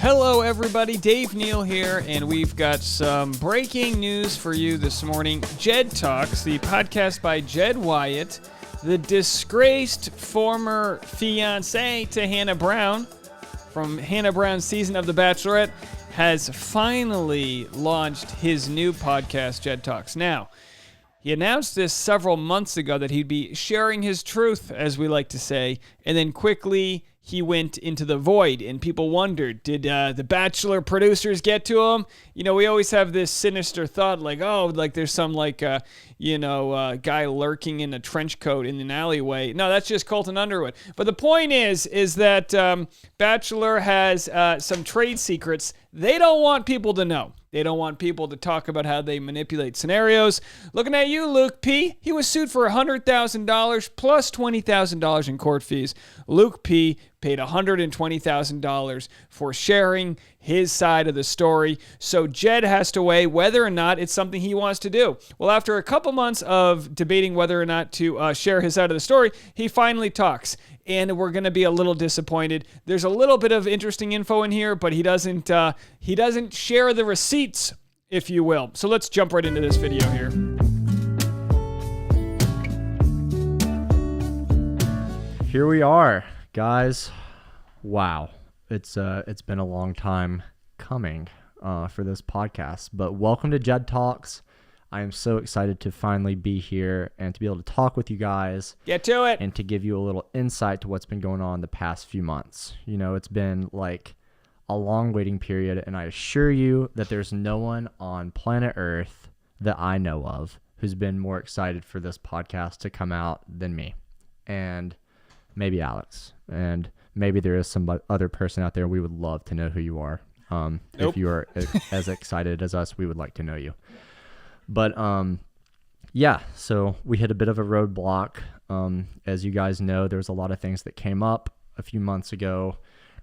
Hello, everybody. Dave Neal here, and we've got some breaking news for you this morning. Jed Talks, the podcast by Jed Wyatt, the disgraced former fiancé to Hannah Brown from Hannah Brown's season of The Bachelorette, has finally launched his new podcast, Jed Talks. Now, he announced this several months ago that he'd be sharing his truth, as we like to say, and then quickly he went into the void, and people wondered, did the Bachelor producers get to him? You know, we always have this sinister thought, like, oh, like there's some, guy lurking in a trench coat in an alleyway. No, that's just Colton Underwood. But the point is that Bachelor has some trade secrets they don't want people to know. They don't want people to talk about how they manipulate scenarios. Looking at you, Luke P. He was sued for $100,000 plus $20,000 in court fees. Luke P. paid $120,000 for sharing his side of the story. So Jed has to weigh whether or not it's something he wants to do. Well, after a couple months of debating whether or not to share his side of the story, he finally talks. And we're going to be a little disappointed. There's a little bit of interesting info in here, but he doesn't share the receipts, if you will. So let's jump right into this video here. Here we are, guys. Wow. It's been a long time coming for this podcast, but welcome to Jed Talks. I am so excited to finally be here and to be able to talk with you guys. Get to it. And to give you a little insight to what's been going on the past few months. You know, it's been like a long waiting period, and I assure you that there's no one on planet Earth that I know of who's been more excited for this podcast to come out than me. And maybe Alex. And maybe there is some other person out there. We would love to know who you are. Nope. If you are as excited as us, we would like to know you. But, yeah, so we hit a bit of a roadblock. As you guys know, there's a lot of things that came up a few months ago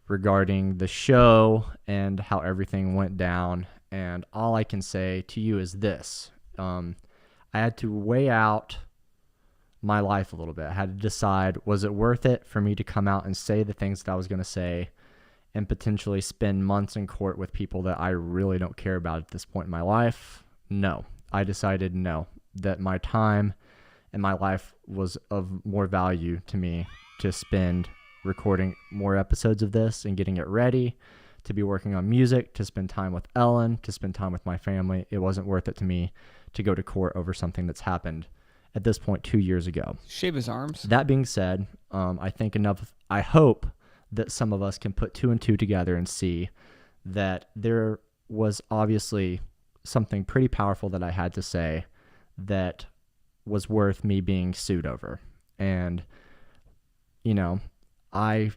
regarding the show and how everything went down. And all I can say to you is this. I had to weigh out my life a little bit. I had to decide, was it worth it for me to come out and say the things that I was going to say and potentially spend months in court with people that I really don't care about at this point in my life? No. I decided no, that my time and my life was of more value to me to spend recording more episodes of this and getting it ready, to be working on music, to spend time with Ellen, to spend time with my family. It wasn't worth it to me to go to court over something that's happened at this point 2 years ago. Shave his arms. That being said, I hope that some of us can put two and two together and see that there was obviously something pretty powerful that I had to say that was worth me being sued over. And, you know, I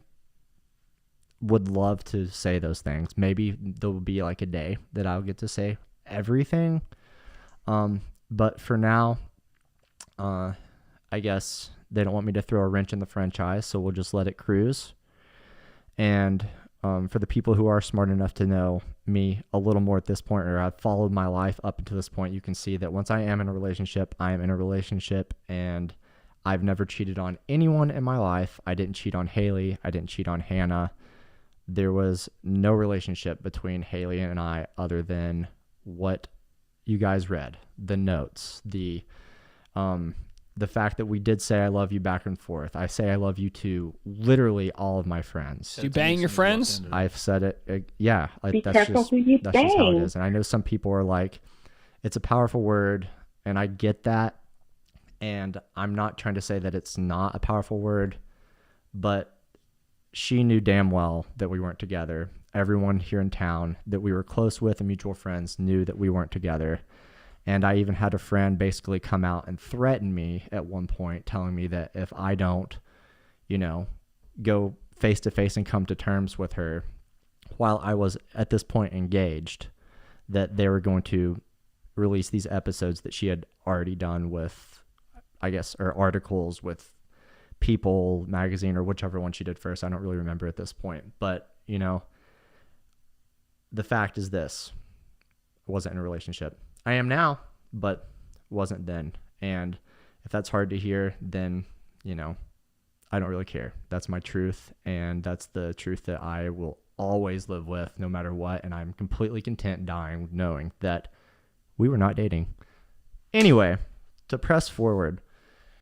would love to say those things. Maybe there will be like a day that I'll get to say everything. But for now, I guess they don't want me to throw a wrench in the franchise, so we'll just let it cruise. And for the people who are smart enough to know me a little more at this point, or have followed my life up until this point, you can see that once I am in a relationship, I am in a relationship, and I've never cheated on anyone in my life. I didn't cheat on Haley. I didn't cheat on Hannah. There was no relationship between Haley and I other than what you guys read, the notes, the fact that we did say I love you back and forth. I say I love you to literally all of my friends. Do you bang your friends? I've said it. Yeah. Be careful who you bang. That's just how it is. And I know some people are like, it's a powerful word, and I get that. And I'm not trying to say that it's not a powerful word, but she knew damn well that we weren't together. Everyone here in town that we were close with and mutual friends knew that we weren't together. And I even had a friend basically come out and threaten me at one point, telling me that if I don't, go face to face and come to terms with her while I was at this point engaged, that they were going to release these episodes that she had already done with, or articles with People magazine or whichever one she did first. I don't really remember at this point. But, the fact is this. I wasn't in a relationship. I am now, but wasn't then. And if that's hard to hear, then, I don't really care. That's my truth, and that's the truth that I will always live with no matter what, and I'm completely content dying knowing that we were not dating. Anyway, to press forward.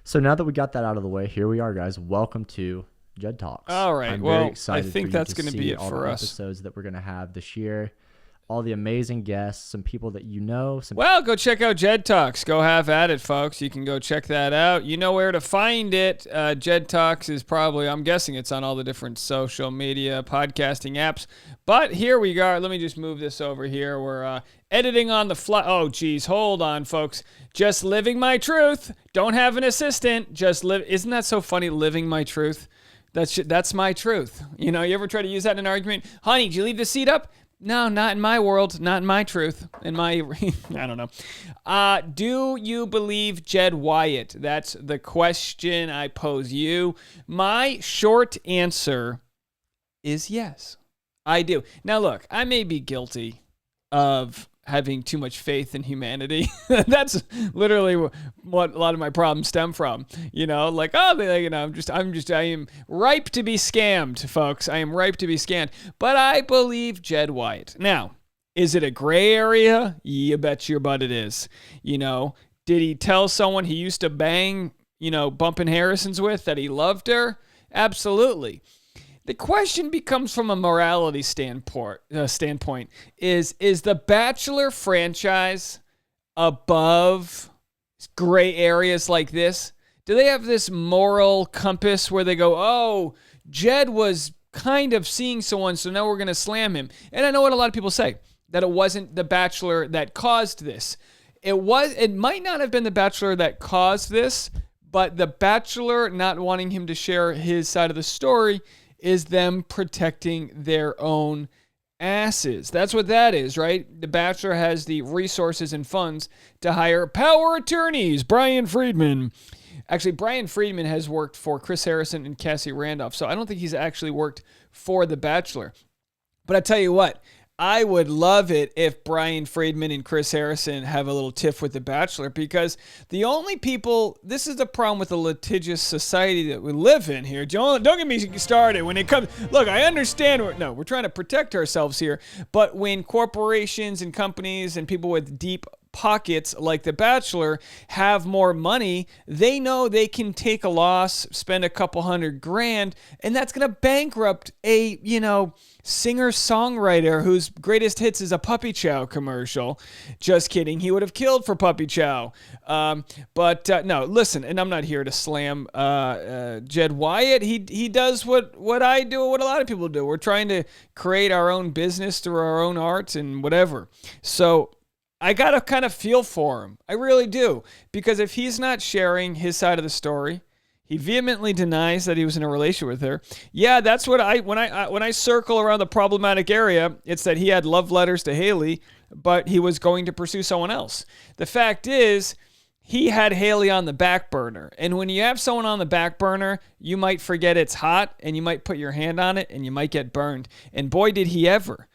So now that we got that out of the way, here we are, guys. Welcome to Jed Talks. All right. I'm well, very excited I think that's going to be it all for the us. episodes that we're going to have this year. All the amazing guests, some people that you know. Well, go check out Jed Talks. Go have at it, folks. You can go check that out. You know where to find it. Jed Talks is probably, I'm guessing it's on all the different social media podcasting apps. But here we are. Let me just move this over here. We're editing on the fly. Oh, geez. Hold on, folks. Just living my truth. Don't have an assistant. Just live. Isn't that so funny, living my truth? That's my truth. You know, you ever try to use that in an argument? Honey, did you leave the seat up? No, not in my world, not in my truth, in my, I don't know. Do you believe Jed Wyatt? That's the question I pose you. My short answer is yes, I do. Now look, I may be guilty of having too much faith in humanity. That's literally what a lot of my problems stem from. You know, like, oh, you know, I am ripe to be scammed, folks. I am ripe to be scammed. But I believe Jed Wyatt. Now, is it a gray area? You bet your butt it is. You know, did he tell someone he used to bang, you know, Bumpin' Harrison's with that he loved her? Absolutely. The question becomes from a morality standpoint. Is the Bachelor franchise above gray areas like this? Do they have this moral compass where they go, oh, Jed was kind of seeing someone, so now we're going to slam him? And I know what a lot of people say, that it wasn't the Bachelor that caused this. It might not have been the Bachelor that caused this, but the Bachelor not wanting him to share his side of the story is them protecting their own asses. That's what that is, right? The Bachelor has the resources and funds to hire power attorneys. Brian Friedman. Actually, Brian Friedman has worked for Chris Harrison and Cassie Randolph, so I don't think he's actually worked for The Bachelor. But I tell you what, I would love it if Brian Friedman and Chris Harrison have a little tiff with The Bachelor, because the only people, this is the problem with the litigious society that we live in here. Don't get me started when it comes, look, I understand, we're trying to protect ourselves here, but when corporations and companies and people with deep pockets like The Bachelor have more money, they know they can take a loss, spend a couple $100,000, and that's going to bankrupt a, you know, singer-songwriter whose greatest hits is a Puppy Chow commercial. Just kidding. He would have killed for Puppy Chow. But no, listen, and I'm not here to slam Jed Wyatt. He does what I do, what a lot of people do. We're trying to create our own business through our own art and whatever. So I got to kind of feel for him. I really do. Because if he's not sharing his side of the story, he vehemently denies that he was in a relationship with her. Yeah, that's what when I circle around the problematic area, it's that he had love letters to Haley, but he was going to pursue someone else. The fact is, he had Haley on the back burner. And when you have someone on the back burner, you might forget it's hot, and you might put your hand on it, and you might get burned. And boy, did he ever.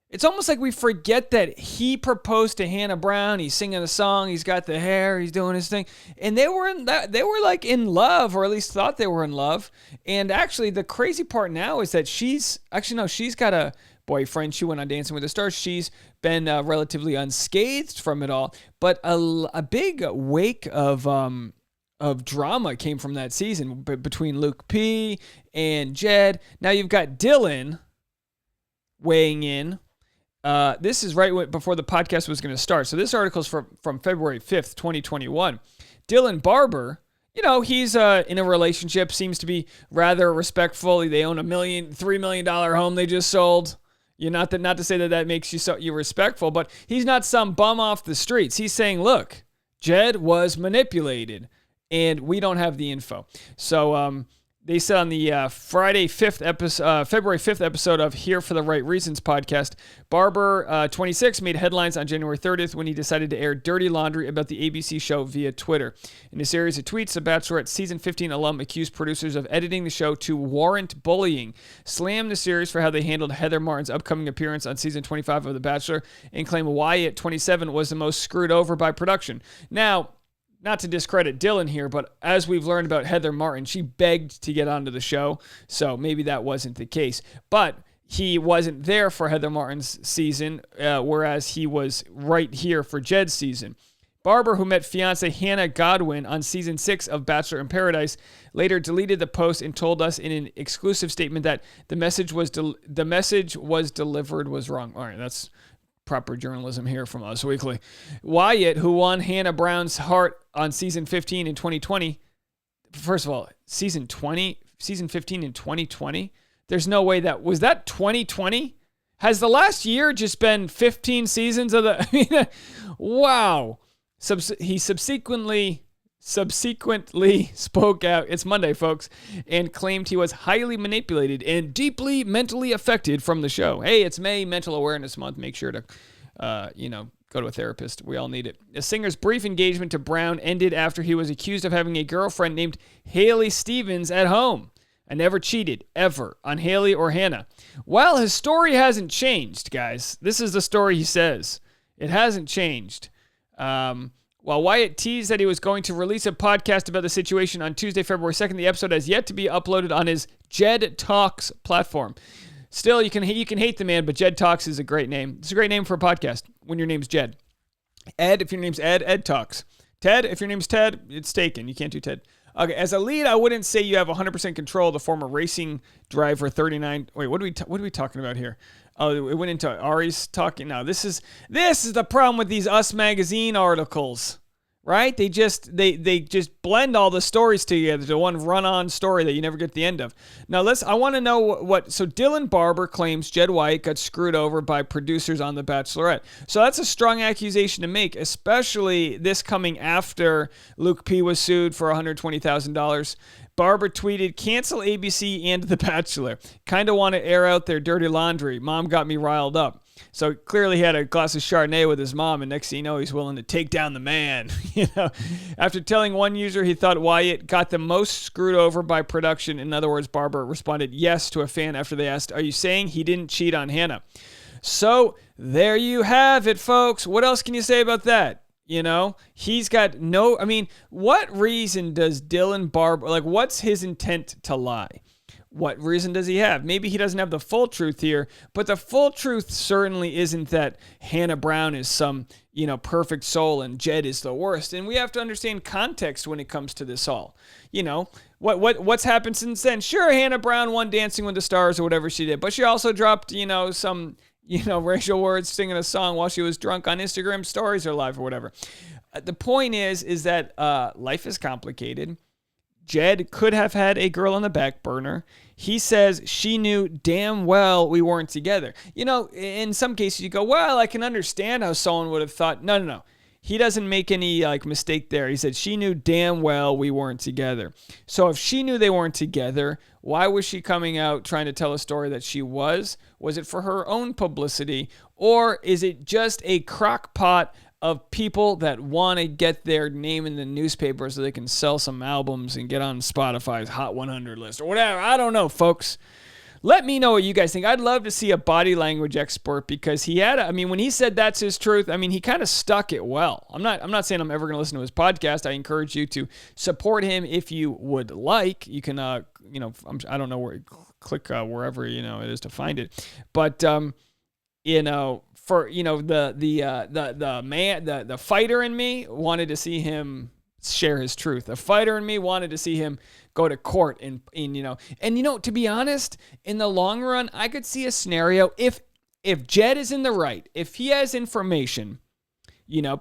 It's almost like we forget that he proposed to Hannah Brown. He's singing a song. He's got the hair. He's doing his thing. And they were like in love, or at least thought they were in love. And actually, the crazy part now is that she's got a boyfriend. She went on Dancing with the Stars. She's been relatively unscathed from it all. But a big wake of drama came from that season between Luke P. and Jed. Now you've got Dylan weighing in. This is right before the podcast was going to start. So this article is from February 5th, 2021. Dylan Barber, you know, he's in a relationship, seems to be rather respectful. They own $3 million home they just sold. Not to say that makes you respectful, but he's not some bum off the streets. He's saying, look, Jed was manipulated, and we don't have the info. So, they said on the February 5th episode of Here for the Right Reasons podcast, Barber, 26, made headlines on January 30th when he decided to air dirty laundry about the ABC show via Twitter. In a series of tweets, the Bachelorette season 15 alum accused producers of editing the show to warrant bullying, slammed the series for how they handled Heather Martin's upcoming appearance on season 25 of The Bachelor, and claimed Wyatt, 27, was the most screwed over by production. Now, not to discredit Dylan here, but as we've learned about Heather Martin, she begged to get onto the show, so maybe that wasn't the case. But he wasn't there for Heather Martin's season, whereas he was right here for Jed's season. Barber, who met fiancée Hannah Godwin on season 6 of Bachelor in Paradise, later deleted the post and told us in an exclusive statement that the message was delivered was wrong. All right, that's proper journalism here from Us Weekly. Wyatt, who won Hannah Brown's heart on season 15 in 2020. First of all, season 15 in 2020. There's no way was that 2020? Has the last year just been 15 seasons of the? Wow. He subsequently spoke out, it's Monday, folks, and claimed he was highly manipulated and deeply mentally affected from the show. Hey, it's May Mental Awareness Month. Make sure to, go to a therapist. We all need it. The singer's brief engagement to Brown ended after he was accused of having a girlfriend named Haley Stevens at home. I never cheated, ever, on Haley or Hannah. Well, his story hasn't changed, guys. This is the story he says. It hasn't changed. While Wyatt teased that he was going to release a podcast about the situation on Tuesday, February 2nd, the episode has yet to be uploaded on his Jed Talks platform. Still, you can hate the man, but Jed Talks is a great name. It's a great name for a podcast when your name's Jed. Ed, if your name's Ed, Ed Talks. Ted, if your name's Ted, it's taken. You can't do Ted. Okay, as a lead, I wouldn't say you have 100% control of the former racing driver 39. Wait, what are we talking about here? Oh, it went into Ari's talking. Now, this is the problem with these Us Magazine articles, right? They just blend all the stories together to one run-on story that you never get the end of. Now, I want to know what. So Dylan Barber claims Jed Wyatt got screwed over by producers on The Bachelorette. So that's a strong accusation to make, especially this coming after Luke P was sued for $120,000. Barber tweeted, "Cancel ABC and The Bachelor. Kind of want to air out their dirty laundry. Mom got me riled up." So clearly he had a glass of Chardonnay with his mom, and next thing you know, he's willing to take down the man. After telling one user he thought Wyatt got the most screwed over by production. In other words, Barber responded yes to a fan after they asked, "Are you saying he didn't cheat on Hannah?" So there you have it, folks. What else can you say about that? He's got what reason does Dylan Barber, what's his intent to lie? What reason does he have? Maybe he doesn't have the full truth here, but the full truth certainly isn't that Hannah Brown is some, perfect soul and Jed is the worst. And we have to understand context when it comes to this all. What's happened since then? Sure, Hannah Brown won Dancing with the Stars or whatever she did, but she also dropped, some racial words, singing a song while she was drunk on Instagram stories or live or whatever. The point is that life is complicated. Jed could have had a girl on the back burner. He says she knew damn well we weren't together. In some cases you go, well, I can understand how someone would have thought. No. He doesn't make any mistake there. He said she knew damn well we weren't together. So if she knew they weren't together, why was she coming out trying to tell a story that she was? Was it for her own publicity? Or is it just a crock pot of people that want to get their name in the newspaper so they can sell some albums and get on Spotify's Hot 100 list or whatever? I don't know, folks. Let me know what you guys think. I'd love to see a body language expert because when he said that's his truth, he kind of stuck it well. I'm not saying I'm ever going to listen to his podcast. I encourage you to support him if you would like. You can, I don't know where, click wherever, it is to find it. But, for the fighter in me wanted to see him share his truth. The fighter in me wanted to see him go to court and to be honest, in the long run, I could see a scenario if Jed is in the right, if he has information,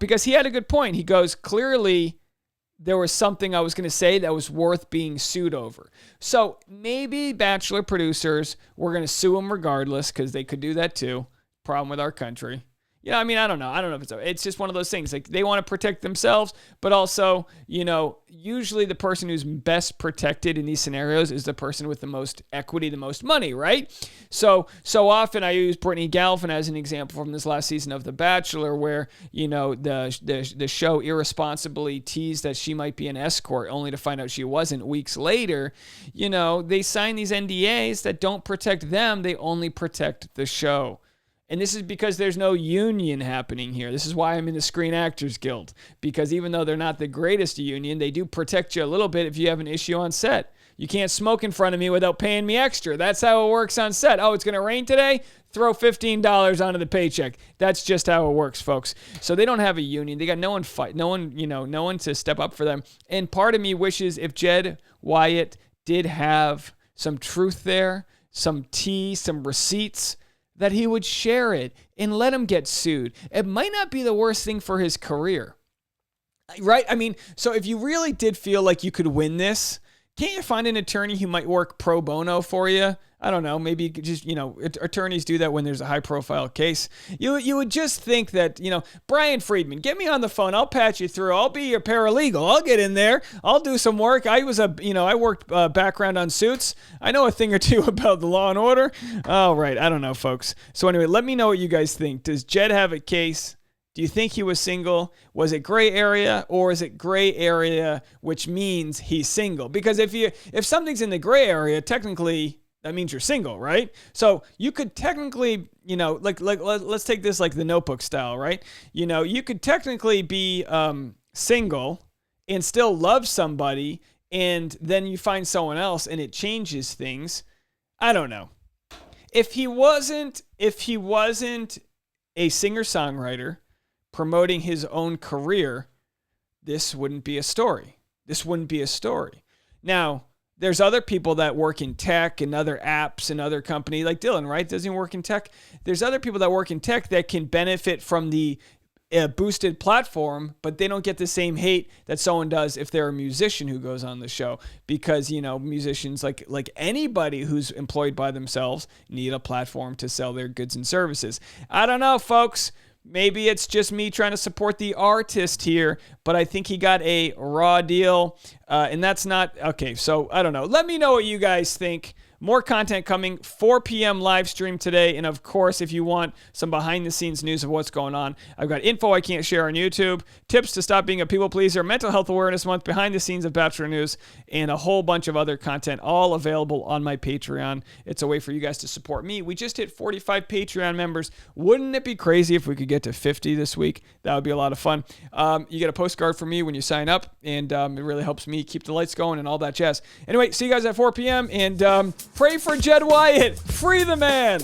because he had a good point. He goes, clearly there was something I was going to say that was worth being sued over. So maybe Bachelor producers were going to sue him regardless because they could do that too. Problem with our country. I don't know. I don't know if it's just one of those things. Like they want to protect themselves, but also, usually the person who's best protected in these scenarios is the person with the most equity, the most money, right? So often I use Brittany Galvin as an example from this last season of The Bachelor where, the show irresponsibly teased that she might be an escort only to find out she wasn't weeks later. They sign these NDAs that don't protect them. They only protect the show. And this is because there's no union happening here. This is why I'm in the Screen Actors Guild. Because even though they're not the greatest union, they do protect you a little bit if you have an issue on set. You can't smoke in front of me without paying me extra. That's how it works on set. Oh, it's going to rain today? Throw $15 onto the paycheck. That's just how it works, folks. So they don't have a union. They got no one no one to step up for them. And part of me wishes if Jed Wyatt did have some truth there, some tea, some receipts, that he would share it and let him get sued. It might not be the worst thing for his career. Right? I mean, so if you really did feel like you could win this, can't you find an attorney who might work pro bono for you? I don't know. Maybe just, attorneys do that when there's a high profile case. You would just think that, Brian Friedman, get me on the phone. I'll patch you through. I'll be your paralegal. I'll get in there. I'll do some work. I worked background on suits. I know a thing or two about the law and order. All right. I don't know, folks. So anyway, let me know what you guys think. Does Jed have a case? Do you think he was single? Was it gray area, or is it gray area, which means he's single? Because if something's in the gray area, technically that means you're single, right? So you could technically, let's take this like the Notebook style, right? You could technically be single and still love somebody, and then you find someone else and it changes things. I don't know. If he wasn't a singer-songwriter promoting his own career, this wouldn't be a story. Now, there's other people that work in tech and other apps and other companies, like Dylan, right? Doesn't he work in tech? There's other people that work in tech that can benefit from the boosted platform, but they don't get the same hate that someone does if they're a musician who goes on the show, because, musicians, like anybody who's employed by themselves, need a platform to sell their goods and services. I don't know, folks. Maybe it's just me trying to support the artist here, but I think he got a raw deal, and that's not okay. So I don't know. Let me know what you guys think. More content coming, 4 p.m. live stream today. And of course, if you want some behind the scenes news of what's going on, I've got info I can't share on YouTube, tips to stop being a people pleaser, mental health awareness month, behind the scenes of Bachelor news, and a whole bunch of other content, all available on my Patreon. It's a way for you guys to support me. We just hit 45 Patreon members. Wouldn't it be crazy if we could get to 50 this week? That would be a lot of fun. You get a postcard from me when you sign up, and it really helps me keep the lights going and all that jazz. Anyway, see you guys at 4 p.m. and pray for Jed Wyatt. Free the man.